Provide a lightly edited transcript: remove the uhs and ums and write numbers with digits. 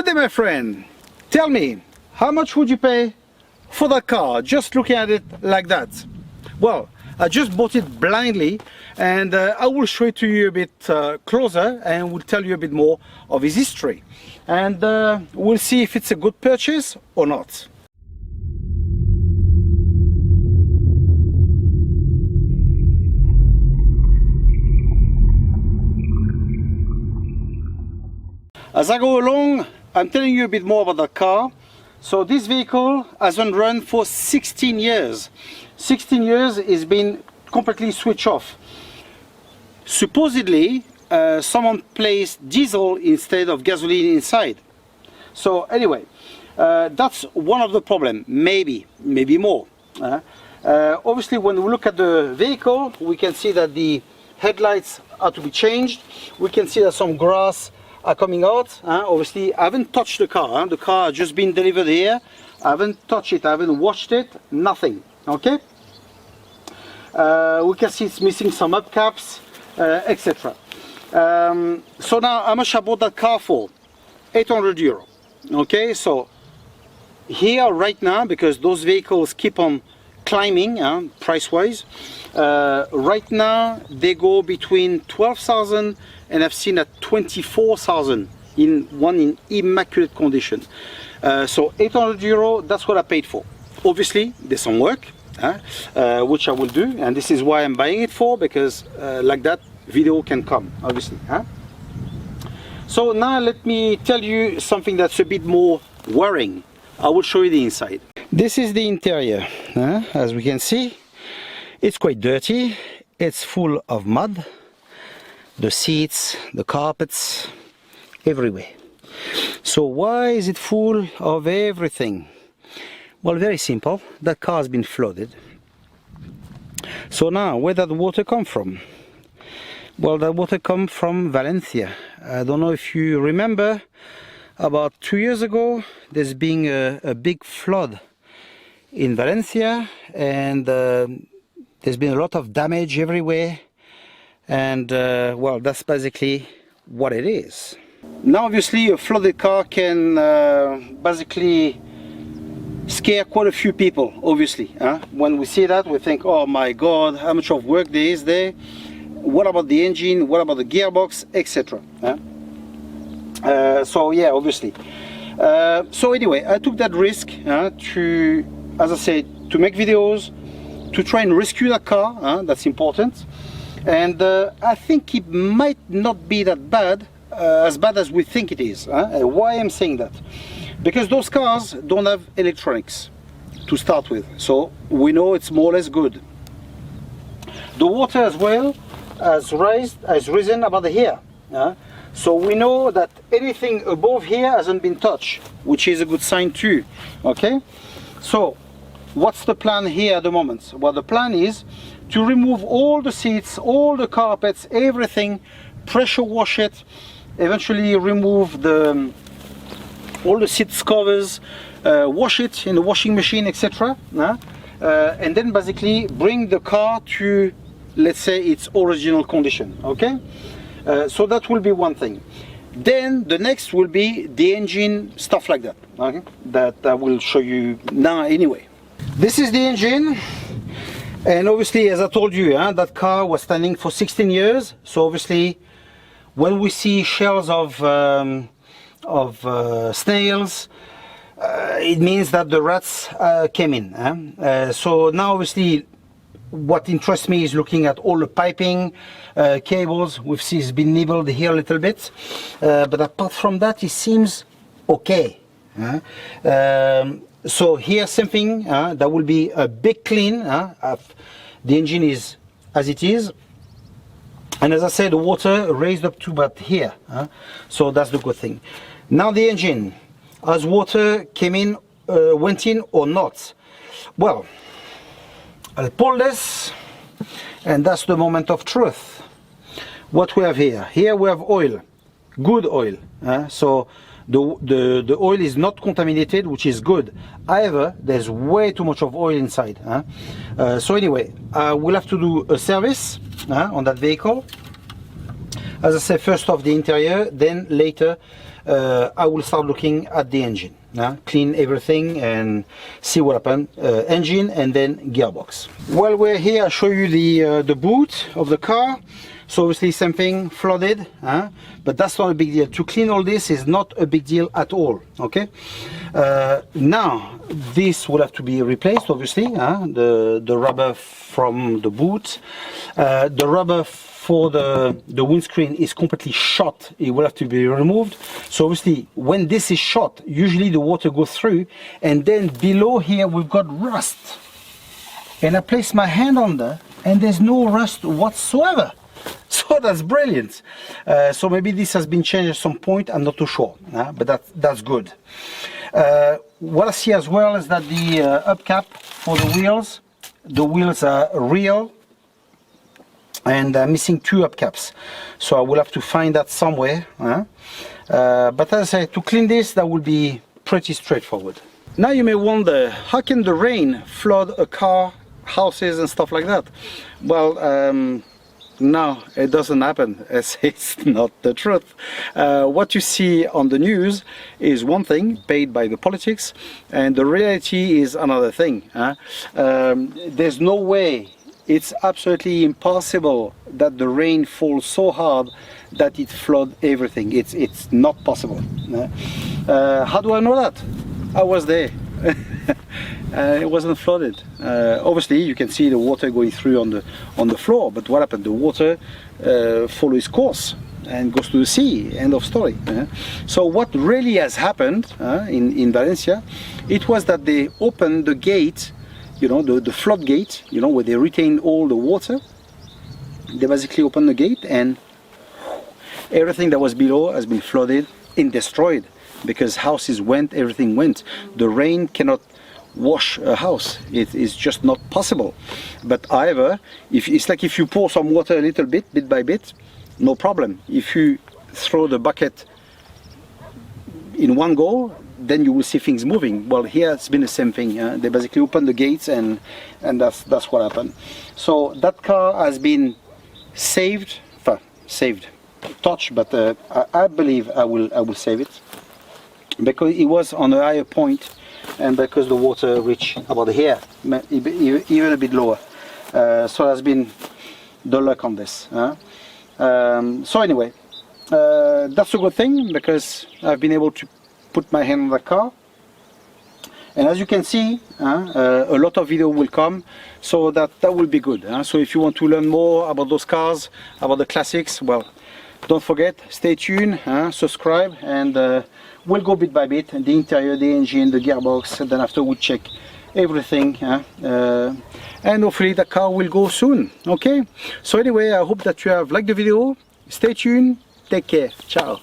day, my friend. Tell me, how much would you pay for that car, just looking at it like that? Well, I just bought it blindly, and I will show it to you a bit closer, and will tell you a bit more of his history, and we'll see if it's a good purchase or not. As I go along, I'm telling you a bit more about the car. So this vehicle hasn't run for 16 years. 16 years it's been completely switched off. Supposedly, someone placed diesel instead of gasoline inside. So anyway, that's one of the problems, maybe more. Obviously, when we look at the vehicle, we can see that the headlights are to be changed. We can see that some grass are coming out. Obviously, I haven't touched the car. The car has just been delivered here. I haven't touched it. I haven't washed it. Nothing. Okay. We can see it's missing some hubcaps, etc. So now, how much I bought that car for? 800 euro. Okay. So here right now, because those vehicles keep on climbing price-wise, right now they go between 12,000 and I've seen at 24,000 in one in immaculate condition. So 800 euro, that's what I paid for. Obviously there's some work, which I will do, and this is why I'm buying it for, because like that video can come, obviously. So now let me tell you something that's a bit more worrying. I will show you the inside. This is the interior. As we can see, it's quite dirty. It's full of mud. The seats, the carpets, everywhere. So why is it full of everything? Well, very simple. That car has been flooded. So now, where did the water come from? Well, that water comes from Valencia. I don't know if you remember, about 2 years ago, there's been a big flood in Valencia, and there's been a lot of damage everywhere. And well, that's basically what it is. Now obviously a flooded car can basically scare quite a few people, obviously. When we see that, we think, oh my god, how much of work there is there, what about the engine, what about the gearbox, etc. So yeah, obviously. So anyway, I took that risk to, as I said, to make videos, to try and rescue that car. That's important. And I think it might not be that bad, as bad as we think it is. Why I'm saying that? Because those cars don't have electronics to start with, so we know it's more or less good. The water as well has risen about here. So we know that anything above here hasn't been touched, which is a good sign too. Okay, so what's the plan here at the moment? Well, the plan is to remove all the seats, all the carpets, everything, pressure wash it, eventually remove all the seat covers, wash it in the washing machine, etc. And then basically bring the car to, let's say, its original condition. Okay, so that will be one thing. Then the next will be the engine, stuff like that. Okay, that I will show you now anyway. This is the engine. And obviously, as I told you, that car was standing for 16 years. So obviously, when we see shells of snails, it means that the rats came in. So now obviously, what interests me is looking at all the piping, cables. We've seen it's been nibbled here a little bit. But apart from that, it seems okay. So here something that will be a big clean. The engine is as it is, and as I said, the water raised up to about here. So that's the good thing. Now the engine, has water came in, went in or not? Well, I'll pull this, and that's the moment of truth. What we have here? Here we have oil, good oil. So the oil is not contaminated, which is good. However, there's way too much of oil inside. So anyway, we'll have to do a service on that vehicle. As I said, first off the interior, then later I will start looking at the engine, clean everything and see what happened. Engine and then gearbox. While we're here, I'll show you the boot of the car. So obviously same thing, flooded, but that's not a big deal. To clean all this is not a big deal at all, okay? Now, this will have to be replaced, obviously, the rubber from the boot. The rubber for the windscreen is completely shot. It will have to be removed. So obviously, when this is shot, usually the water goes through, and then below here we've got rust. And I place my hand on there, and there's no rust whatsoever. So that's brilliant. So maybe this has been changed at some point, I'm not too sure, but that's good. What I see as well is that the upcap for the wheels are real, and I'm missing 2 upcaps. So I will have to find that somewhere. But as I say, to clean this, that will be pretty straightforward. Now you may wonder, how can the rain flood a car, houses and stuff like that? Well, no, it doesn't happen. It's not the truth. What you see on the news is one thing, paid by the politics, and the reality is another thing. There's no way, it's absolutely impossible that the rain falls so hard that it floods everything. It's not possible. How do I know that? I was there. It wasn't flooded. Obviously you can see the water going through on the floor, but what happened? The water follows its course and goes to the sea. End of story. So what really has happened in Valencia, it was that they opened the gate, you know, the floodgate, you know, where they retain all the water. They basically opened the gate, and everything that was below has been flooded and destroyed, because houses went, everything went. The rain cannot wash a house. It is just not possible. But however, it's like if you pour some water a little bit by bit, no problem. If you throw the bucket in one go, then you will see things moving. Well, here it's been the same thing. They basically opened the gates, and that's what happened. So that car has been saved, touched, but I believe I will save it, because it was on a higher point, and because the water reached about here, even a bit lower. So that's been the luck on this. So anyway, that's a good thing, because I've been able to put my hand on the car. And as you can see, a lot of video will come, so that will be good. So if you want to learn more about those cars, about the classics, well, don't forget, stay tuned, subscribe, and we'll go bit by bit, the interior, the engine, the gearbox, and then after we'll check everything, and hopefully the car will go soon. Okay, so anyway, I hope that you have liked the video. Stay tuned, take care, ciao.